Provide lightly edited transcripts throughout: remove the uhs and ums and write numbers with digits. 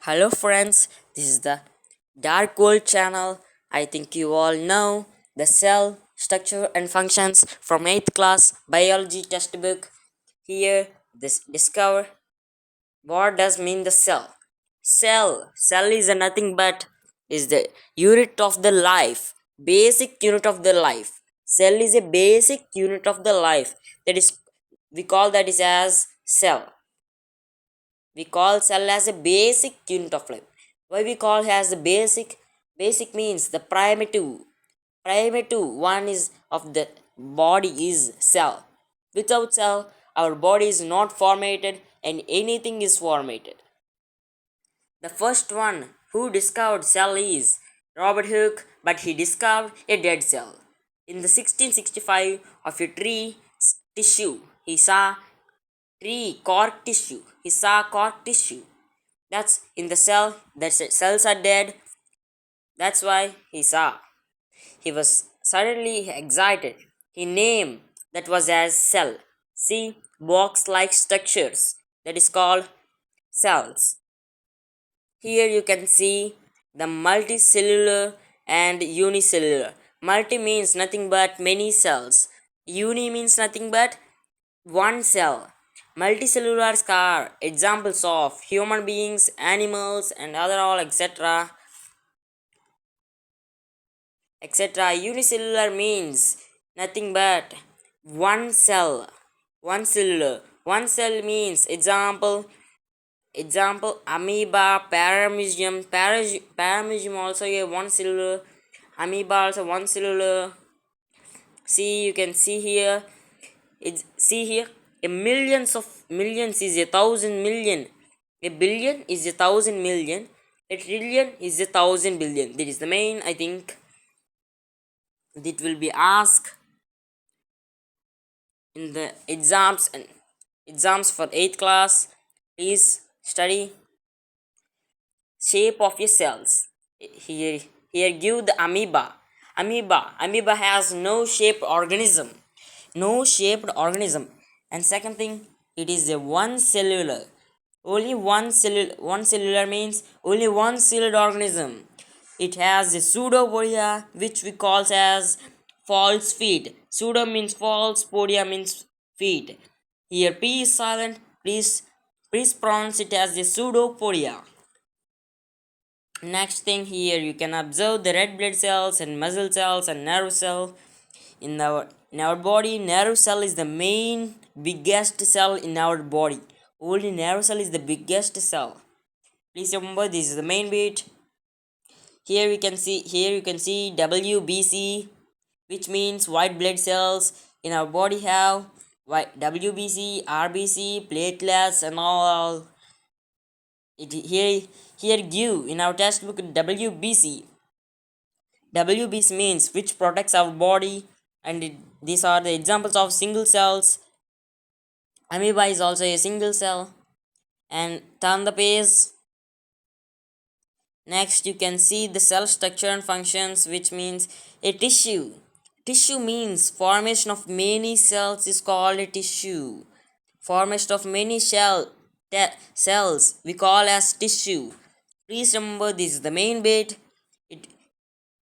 Hello, friends. This is the Dark World channel. I think you all know the cell structure and functions from 8th class biology textbook. Here, this discover what does mean the cell. Cell is a nothing but is the unit of the life, basic unit of the life. Cell is a basic unit of the life. That is, we call that is as cell. We call cell as a basic unit of life. Why we call as the basic means the primitive one is of the body is cell. Without cell our body is not formated and anything is formated. The first one who discovered cell is Robert Hooke, but he discovered a dead cell. In the 1665 of a tree tissue, he saw tree cork tissue. He saw cork tissue. That's in the cell. The cells are dead. That's why he saw. He was suddenly excited. He named that was as cell. See box-like structures. That is called cells. Here you can see the multicellular and unicellular. Multi means nothing but many cells. Uni means nothing but one cell. Multicellular are examples of human beings, animals, and other all etc. etc. Unicellular means nothing but one cell. One cellular. One cell means example amoeba, paramecium also a one cellular. Amoeba also one cellular. See you can see here. See here, a millions is a thousand million, a billion is a thousand million, a trillion is a thousand billion. That is the main. I think that will be asked in the exams for 8th class. Please study shape of your cells. Here give the amoeba. Amoeba has no shaped organism. No shaped organism. And second thing, it is a one cellular. Only one cellular means only one celled organism. It has a pseudopodia which we call as false feet. Pseudo means false, podia means feet. Here P is silent. Please pronounce it as a pseudopodia. Next thing here you can observe the red blood cells and muscle cells and nerve cell. In our body, nerve cell is the main biggest cell in our body. Only nerve cell is the biggest cell. Please remember this is the main bit. Here you can see WBC, which means white blood cells. In our body have white WBC, RBC, platelets and all. Here give in our textbook WBC. WBC means which protects our body, and these are the examples of single cells. Amoeba is also a single cell. And turn the page. Next, you can see the cell structure and functions, which means a tissue. Tissue means formation of many cells is called a tissue. Formation of many cells we call as tissue. Please remember this is the main bit. It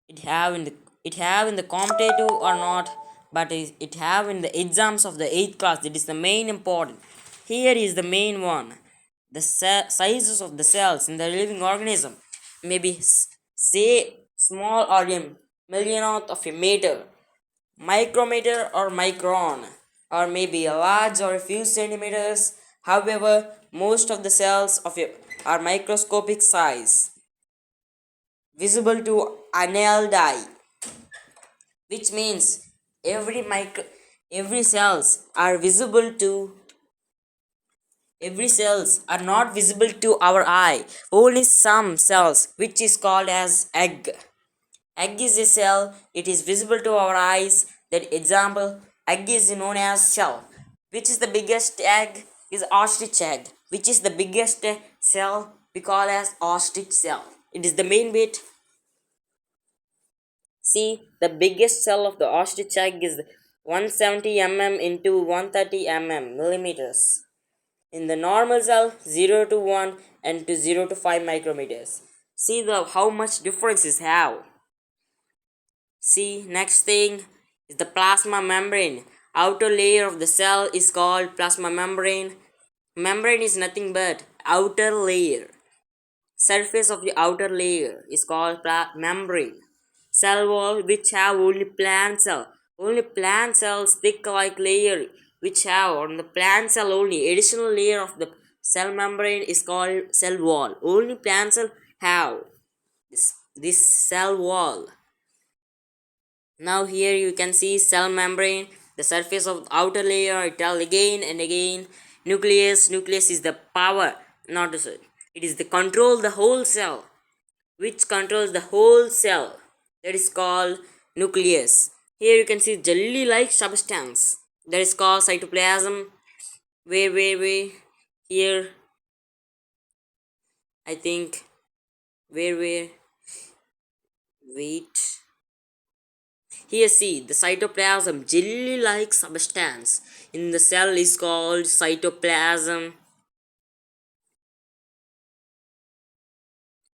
it have in the it have in the competitive or not, but it have in the exams of the 8th class. That is the main important. Here is the main one. The sizes of the cells in the living organism may be say small or a millionth of a meter, micrometer or micron, or maybe a large or a few centimeters. However, most of the cells of a are microscopic size, visible to unaided eye, which means every cells are visible to every cells are not visible to our eye. Only some cells, which is called as egg is a cell. It is visible to our eyes. That example, egg is known as shell. Which is the biggest egg is ostrich egg, which is the biggest cell we call as ostrich cell. It is the main bit. See, the biggest cell of the ostrich egg is 170 mm into 130 mm millimeters. In the normal cell, 0 to 1 and to 0 to 5 micrometers. See the how much difference is have. See, next thing is the plasma membrane. Outer layer of the cell is called plasma membrane. Membrane is nothing but outer layer. Surface of the outer layer is called membrane. Cell wall which have only plant cell. Only plant cells thick like layer which have on the plant cell only additional layer of the cell membrane is called cell wall. Only plant cell have this cell wall. Now here you can see cell membrane, the surface of outer layer. I tell again and again. Nucleus. Nucleus is the power, not the cell. It is the control the whole cell, which controls the whole cell. That is called nucleus. Here you can see jelly-like substance. That is called cytoplasm. Where here I think where wait. Here see the cytoplasm jelly-like substance in the cell is called cytoplasm.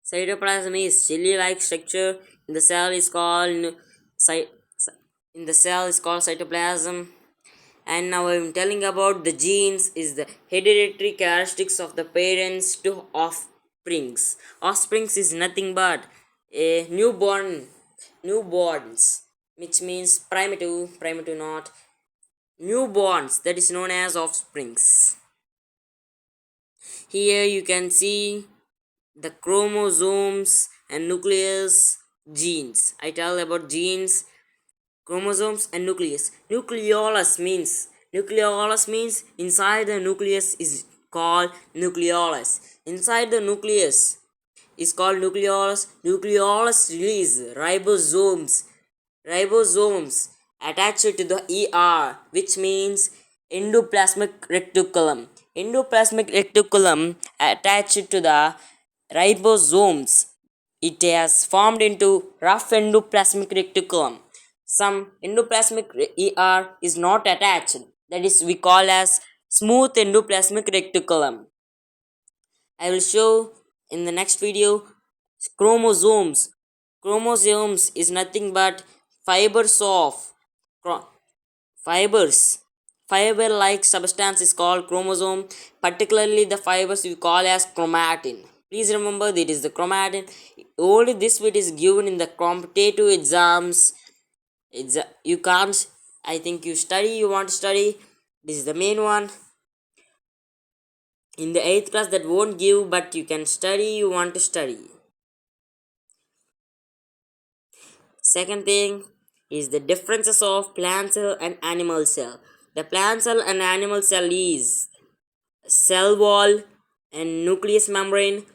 Cytoplasm is jelly-like structure in the cell is called cytoplasm. And now I'm telling about the genes is the hereditary characteristics of the parents to offsprings. Offsprings is nothing but a newborns, which means primitive not newborns, that is known as offsprings. Here you can see the chromosomes and nucleus genes. I tell about genes, chromosomes and nucleus. Nucleolus means inside the nucleus is called nucleolus. Inside the nucleus is called nucleolus. Nucleolus release ribosomes attached to the ER, which means endoplasmic reticulum. Endoplasmic reticulum attached to the ribosomes. It has formed into rough endoplasmic reticulum. Some endoplasmic ER is not attached. That is we call as smooth endoplasmic reticulum. I will show in the next video chromosomes. Chromosomes is nothing but fibers of fibers. Fiber like substance is called chromosome, particularly the fibers we call as chromatin. Please remember that is the chromatin. Only this bit is given in the competitive exams. You can't, I think you want to study. This is the main one. In the 8th class that won't give, but you can study, you want to study. Second thing is the differences of plant cell and animal cell. The plant cell and animal cell is cell wall and nucleus membrane,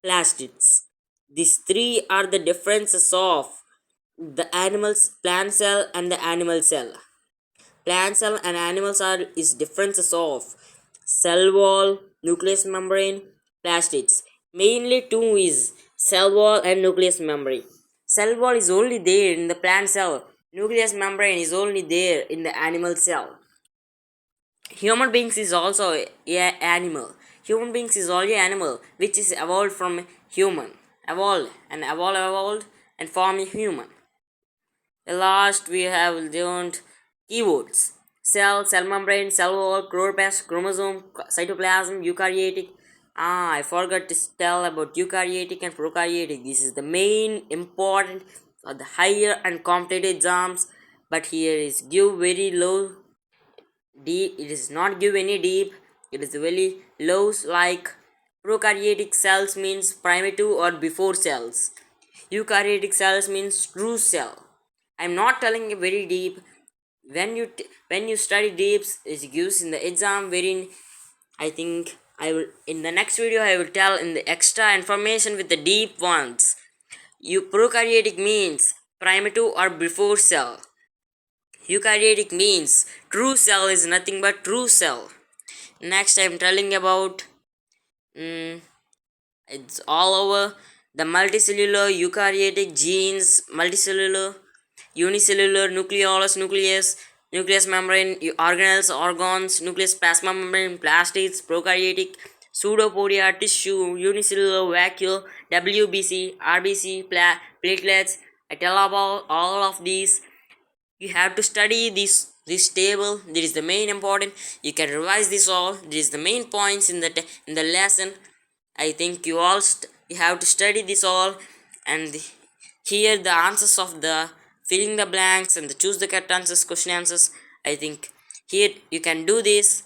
plastids. These three are the differences of the animal's plant cell and the animal cell. Plant cell and animal cell is differences of cell wall, nucleus membrane, plastids. Mainly two is cell wall and nucleus membrane. Cell wall is only there in the plant cell. Nucleus membrane is only there in the animal cell. Human beings is also a animal. Human beings is only animal which is evolved from human. Evolved and form a human. The last we have learned keywords. Cell membrane, cell wall, chloroplast, chromosome, cytoplasm, eukaryotic. I forgot to tell about eukaryotic and prokaryotic. This is the main important of the higher and competitive exams. But here is give very low deep. It is not give any deep. It is very low like prokaryotic cells means primitive or before cells. Eukaryotic cells means true cell. I'm not telling you very deep. When you study deeps, it gives in the exam wherein I think I will in the next video I will tell in the extra information with the deep ones. Prokaryotic means primitive or before cell. Eukaryotic means true cell is nothing but true cell. Next I'm telling about it's all over the multicellular eukaryotic genes, multicellular, unicellular, nucleolus, nucleus, nucleus membrane, organelles, organs, nucleus plasma membrane, plastids, prokaryotic, pseudopodia, tissue, unicellular vacuole, WBC, RBC, platelets. I tell about all of these. You have to study this table. This is the main important. You can revise this all. This is the main points in in the lesson. I think you all you have to study this all, and here the answers of the filling the blanks and the choose the correct answers, question answers. I think here you can do this.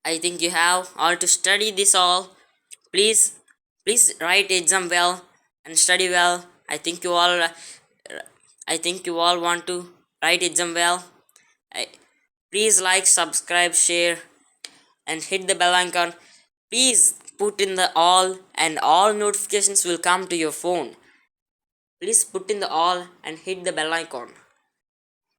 I think you have all to study this all. Please please write exam well and study well. I think you all want to write exam well. I, Please like, subscribe, share, and hit the bell icon. Please put in the all, and all notifications will come to your phone. Please put in the all and hit the bell icon.